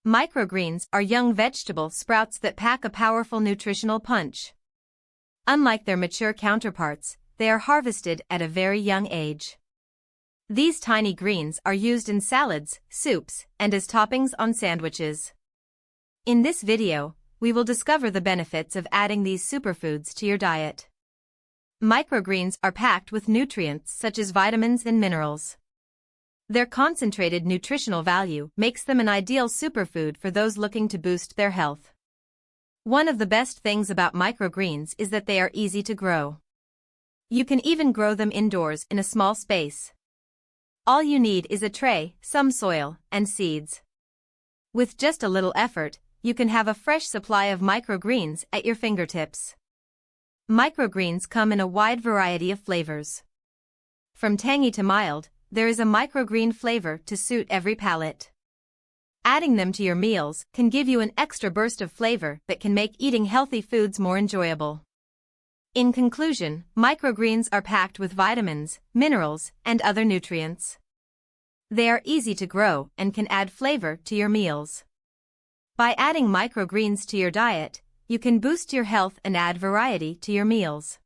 Microgreens are young vegetable sprouts that pack a powerful nutritional punch. Unlike their mature counterparts, they are harvested at a very young age. These tiny greens are used in salads, soups, and as toppings on sandwiches. In this video, we will discover the benefits of adding these superfoods to your diet. Microgreens are packed with nutrients such as vitamins and minerals. Their concentrated nutritional value makes them an ideal superfood for those looking to boost their health. One of the best things about microgreens is that they are easy to grow. You can even grow them indoors in a small space. All you need is a tray, some soil, and seeds. With just a little effort, you can have a fresh supply of microgreens at your fingertips. Microgreens come in a wide variety of flavors. From tangy to mild, there is a microgreen flavor to suit every palate. Adding them to your meals can give you an extra burst of flavor that can make eating healthy foods more enjoyable. In conclusion, microgreens are packed with vitamins, minerals, and other nutrients. They are easy to grow and can add flavor to your meals. By adding microgreens to your diet, you can boost your health and add variety to your meals.